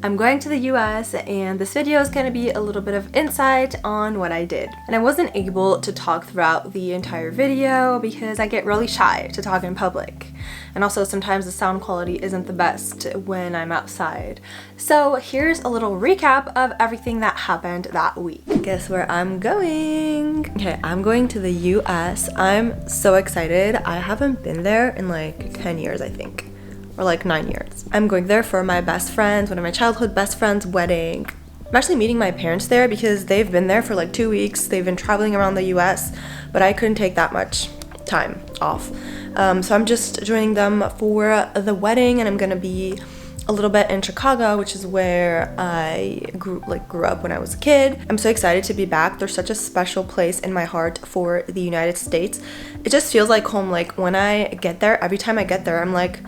I'm going to the US and this video is going to be a little bit of insight on what I did. And I wasn't able to talk throughout the entire video because I get really shy to talk in public. And also sometimes the sound quality isn't the best when I'm outside. So here's a little recap of everything that happened that week. Guess where I'm going? Okay, I'm going to the US. I'm so excited. I haven't been there in like 10 years, I think. Or like 9 years. I'm going there for my best friend's, one of my childhood best friend's wedding. I'm actually meeting my parents there because they've been there for like 2 weeks. They've been traveling around the US, but I couldn't take that much time off. So I'm just joining them for the wedding, and I'm gonna be a little bit in Chicago, which is where I grew up when I was a kid. I'm so excited to be back. There's such a special place in my heart for the United States. It just feels like home. Like when I get there, every time I get there, I'm like,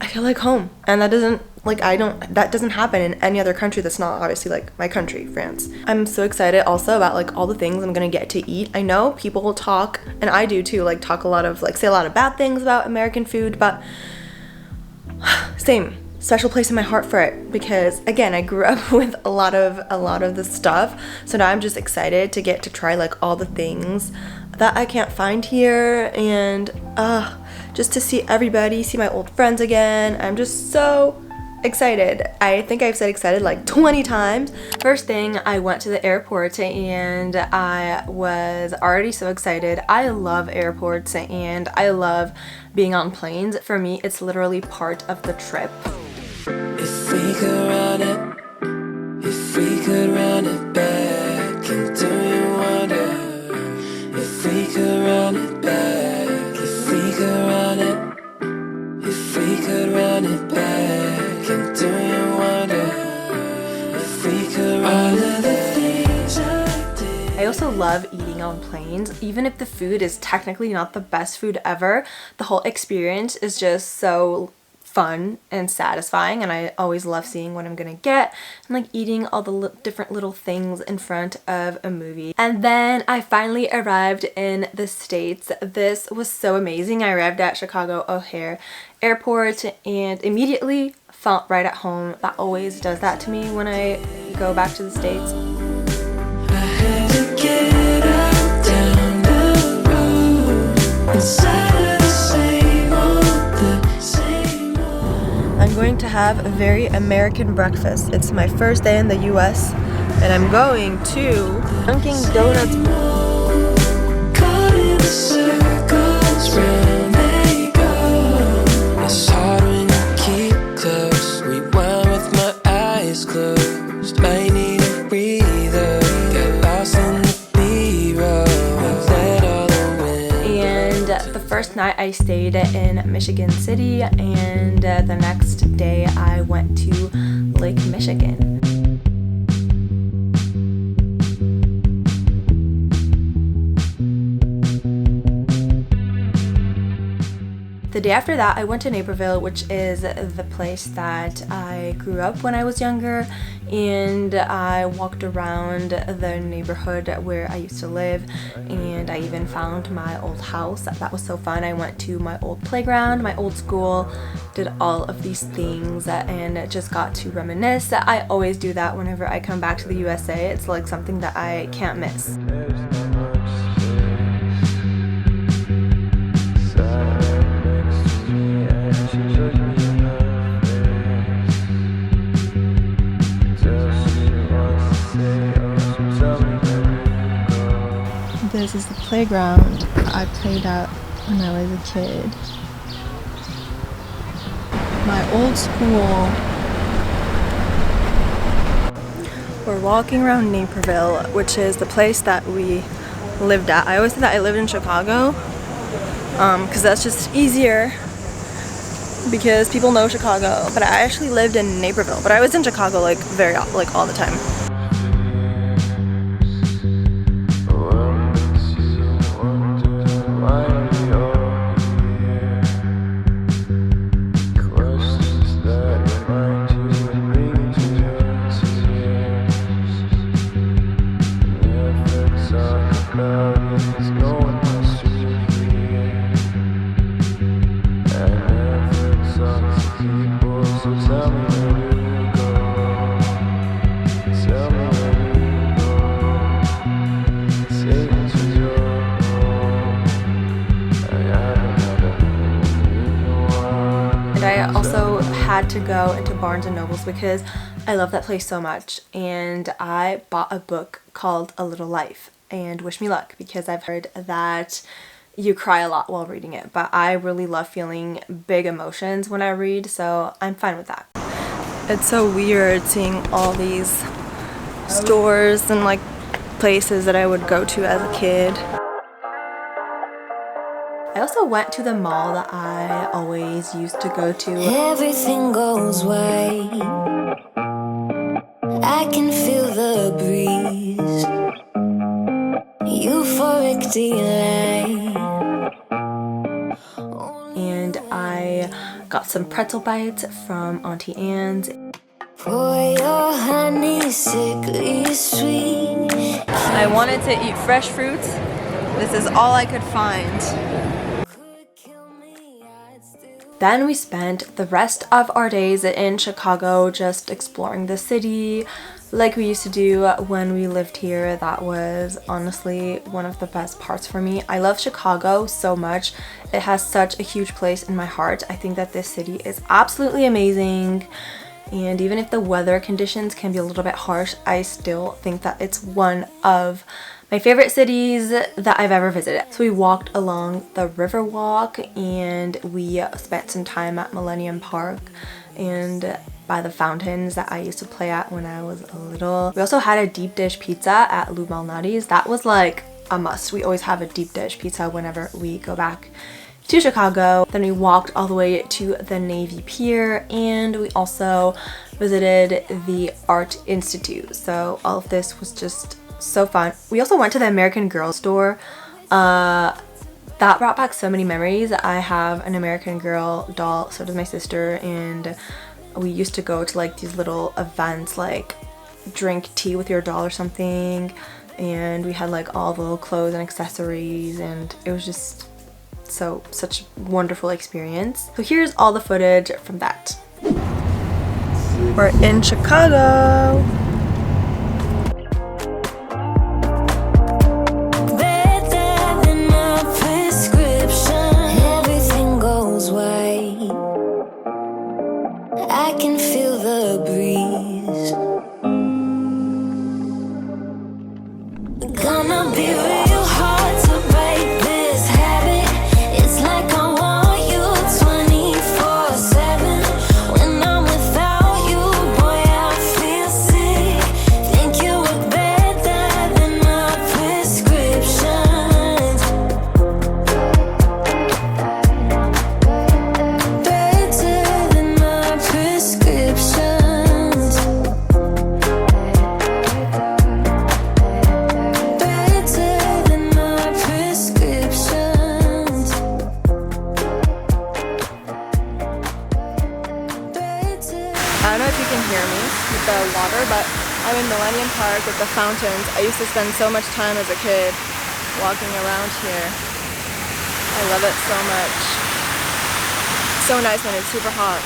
I feel like home. And that doesn't happen in any other country that's not obviously like my country, France. I'm so excited also about like all the things I'm gonna get to eat. I know people will talk, and I do too, like talk a lot of say a lot of bad things about American food, but same special place in my heart for it because again, I grew up with a lot of the stuff. So now I'm just excited to get to try like all the things that I can't find here, and just to see everybody, see my old friends again. I'm just so excited. I think I've said excited like 20 times. First thing, I went to the airport and I was already so excited. I love airports and I love being on planes. For me, it's literally part of the trip. If we could run it back, and do you wonder if we could run it back, if we could run it back, and do you wonder if we could run the things I did. I also love eating on planes. Even if the food is technically not the best food ever, the whole experience is just so fun and satisfying, and I always love seeing what I'm gonna get and like eating all the different little things in front of a movie. And then I finally arrived in the States. This was so amazing. I arrived at Chicago O'Hare Airport and immediately felt right at home. That always does that to me when I go back to the States. I had to get out down the road inside of the same I'm going to have a very American breakfast. It's my first day in the US and I'm going to Dunkin' Donuts. Caught in the circles round they go. It's hard when you keep close. Rewind with my eyes closed. I need a breather. Get lost in the B-roll. Let all the wind. And the first night I stayed in Michigan City, and the next day I went to Lake Michigan. The day after that, I went to Naperville, which is the place that I grew up when I was younger, and I walked around the neighborhood where I used to live, and I even found my old house. That was so fun. I went to my old playground, my old school, did all of these things, and just got to reminisce. I always do that whenever I come back to the USA. It's like something that I can't miss. This is the playground I played at when I was a kid. My old school. We're walking around Naperville, which is the place that we lived at. I always said that I lived in Chicago because that's just easier because people know Chicago, but I actually lived in Naperville. But I was in Chicago like all the time. So tell me where to go. to go into Barnes & Nobles because I love that place so much, and I bought a book called A Little Life, and wish me luck because I've heard that you cry a lot while reading it, but I really love feeling big emotions when I read, so I'm fine with that. It's so weird seeing all these stores and like places that I would go to as a kid. I also went to the mall that I always used to go to. Everything goes white. I can feel the breeze. Euphoric delight. And I got some pretzel bites from Auntie Anne's. Pour your honey sickly sweet. I wanted to eat fresh fruits. This is all I could find. Then we spent the rest of our days in Chicago just exploring the city like we used to do when we lived here. That was honestly one of the best parts for me. I love Chicago so much. It has such a huge place in my heart. I think that this city is absolutely amazing. And even if the weather conditions can be a little bit harsh, I still think that it's one of my favorite cities that I've ever visited. So we walked along the Riverwalk and we spent some time at Millennium Park and by the fountains that I used to play at when I was little. We also had a deep dish pizza at Lou Malnati's. That was like a must. We always have a deep dish pizza whenever we go back to Chicago. Then we walked all the way to the Navy Pier and we also visited the Art Institute. So all of this was just so fun. We also went to the American Girl store. That brought back so many memories. I have an American Girl doll, so does my sister, and we used to go to like these little events like drink tea with your doll or something, and we had like all the little clothes and accessories, and it was just such a wonderful experience. So here's all the footage from that. We're in Chicago. I can feel the breeze. Gonna be real hard to break this habit. It's like I want you 24/7. When I'm without you, boy, I feel sick. Think you work better than my prescriptions. Better than my prescriptions. Better than my prescriptions. I don't know if you can hear me with the water, but I'm in Millennium Park with the fountains. I used to spend so much time as a kid walking around here. I love it so much. So nice when it's super hot.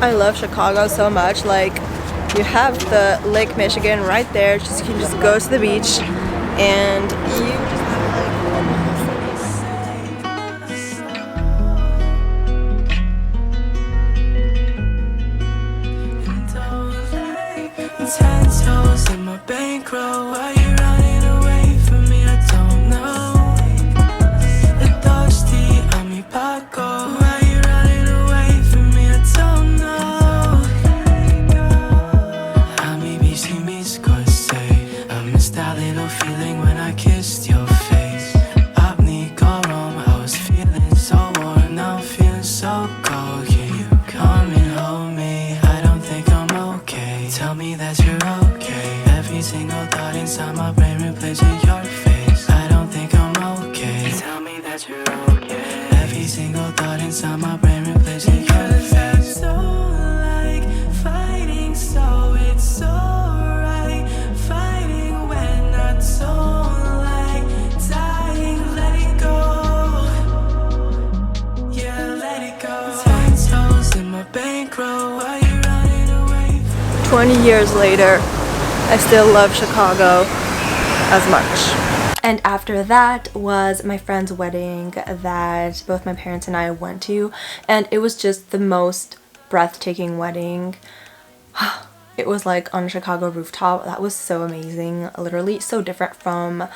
I love Chicago so much. Like, you have the Lake Michigan right there. You can just go to the beach and you just Ten toes in my bankroll. Why you running away from me? I don't know. The thirsty on me, Paco. Why you running away from me? I don't know. I may be What's that little feeling when I kissed your face? 앞니 걸음, I was feeling so warm. Now I'm feeling so cold. Can you come and hold me? I don't think I'm okay. Tell me that you're okay. Every single thought inside my brain replacing your face. I don't think I'm okay. Tell me that you're okay. Every single thought inside my brain replacing your face. I don't like fighting, so it's so right. Fighting when I don't like dying. Let it go. Yeah, let it go. 10 toes in my bankroll. Why you running away? 20 years later, I still love Chicago as much. And after that was my friend's wedding that both my parents and I went to, and it was just the most breathtaking wedding. It was like on a Chicago rooftop. That was so amazing. Literally so different from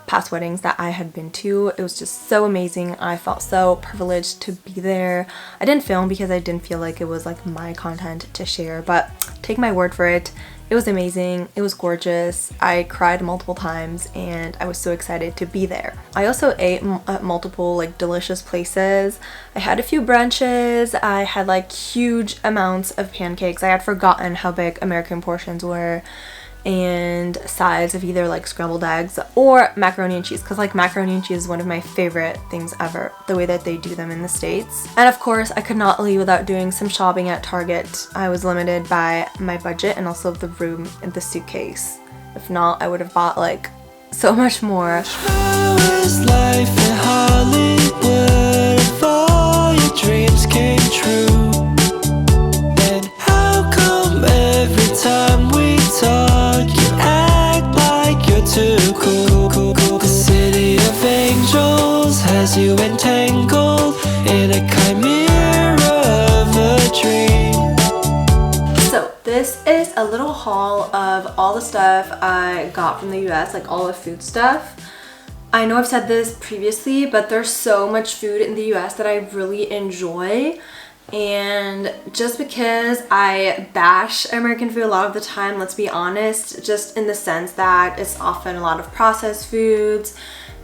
past weddings that I had been to. It was just so amazing. I felt so privileged to be there. I didn't film because I didn't feel like it was like my content to share, but take my word for it. It was amazing. It was gorgeous. I cried multiple times and I was so excited to be there. I also ate at multiple like delicious places. I had a few brunches. I had like huge amounts of pancakes. I had forgotten how big American portions were, and sides of either like scrambled eggs or macaroni and cheese, because like macaroni and cheese is one of my favorite things ever, the way that they do them in the States. And of course I could not leave without doing some shopping at Target. I was limited by my budget and also the room in the suitcase. If not, I would have bought like so much more. How is life in Hollywood if all your dreams came true? And how come every time we talk you act like you're too cool? The city of angels has you entangled in a chimera of a dream. So this is a little haul of all the stuff I got from the US, like all the food stuff. I know I've said this previously, but there's so much food in the US that I really enjoy. And just because I bash American food a lot of the time, let's be honest, just in the sense that it's often a lot of processed foods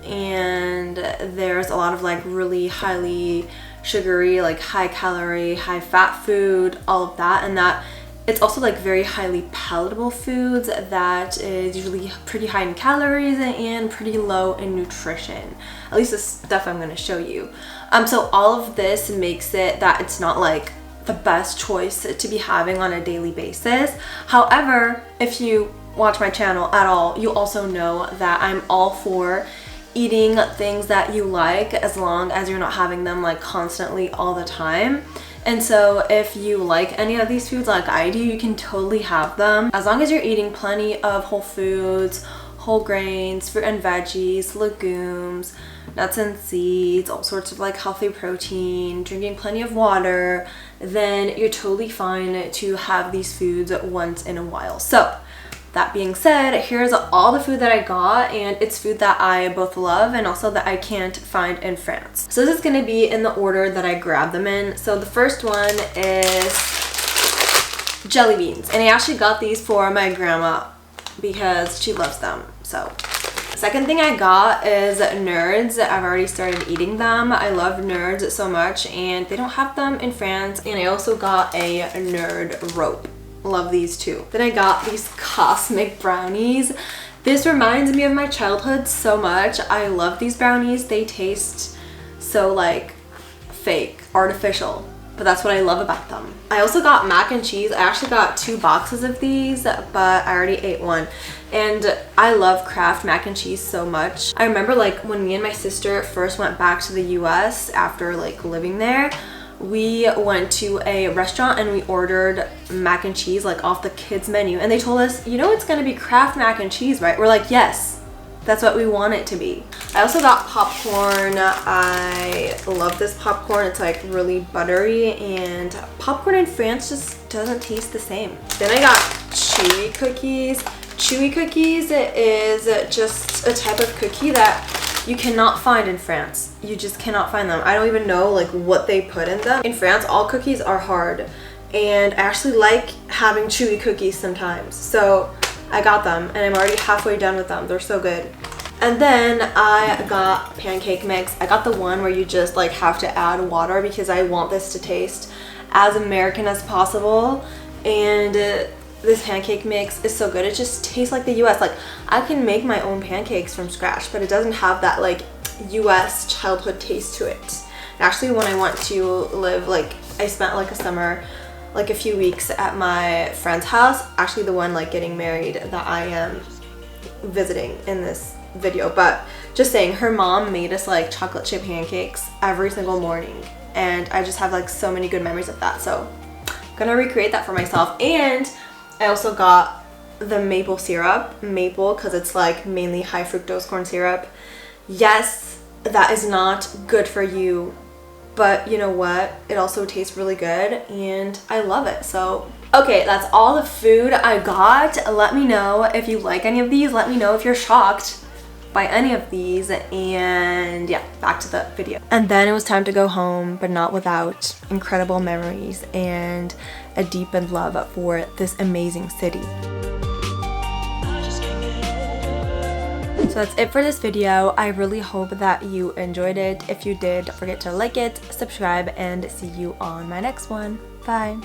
and there's a lot of like really highly sugary, like high calorie, high fat food, all of that, and that it's also like very highly palatable foods that is usually pretty high in calories and pretty low in nutrition. At least the stuff I'm going to show you. So all of this makes it that it's not like the best choice to be having on a daily basis. However, if you watch my channel at all, you also know that I'm all for eating things that you like as long as you're not having them like constantly all the time. And so if you like any of these foods like I do, you can totally have them as long as you're eating plenty of whole foods, whole grains, fruit and veggies, legumes, nuts and seeds, all sorts of like healthy protein, drinking plenty of water, then you're totally fine to have these foods once in a while. So that being said, here's all the food that I got, and it's food that I both love and also that I can't find in France. So this is going to be in the order that I grabbed them in. So the first one is jelly beans, and I actually got these for my grandma because she loves them. So second thing I got is Nerds. I've already started eating them. I love Nerds so much, and they don't have them in France. And I also got a Nerd rope. Love these too. Then I got these cosmic brownies. This reminds me of my childhood so much. I love these brownies. They taste so like fake, artificial, but that's what I love about them. I also got mac and cheese. I actually got 2 boxes of these, but I already ate one. And I love Kraft mac and cheese so much. I remember like when me and my sister first went back to the US after like living there, we went to a restaurant and we ordered mac and cheese like off the kids menu, and they told us, you know, it's gonna be Kraft mac and cheese, right? We're like, yes, that's what we want it to be. I also got popcorn. I love this popcorn. It's like really buttery, and popcorn in France just doesn't taste the same. Then I got chewy cookies. Chewy cookies is just a type of cookie that you cannot find in France. You just cannot find them. I don't even know like what they put in them. In France, all cookies are hard, and I actually like having chewy cookies sometimes. So I got them and I'm already halfway done with them. They're so good. And then I got pancake mix. I got the one where you just like have to add water because I want this to taste as American as possible. And this pancake mix is so good. It just tastes like the US. Like I can make my own pancakes from scratch, but it doesn't have that like US childhood taste to it. And actually, when I went to live, like I spent like a summer, like a few weeks at my friend's house, actually the one like getting married that I am visiting in this video. But just saying, her mom made us like chocolate chip pancakes every single morning, and I just have like so many good memories of that. So I'm gonna recreate that for myself. And I also got the maple syrup, maple because it's like mainly high fructose corn syrup. Yes, that is not good for you, but you know what, it also tastes really good and I love it. So okay, that's all the food I got. Let me know if you like any of these. Let me know if you're shocked by any of these. And yeah, back to the video. And then it was time to go home, but not without incredible memories and a deepened love for this amazing city. So that's it for this video. I really hope that you enjoyed it. If you did, don't forget to like it, subscribe, and see you on my next one. Bye.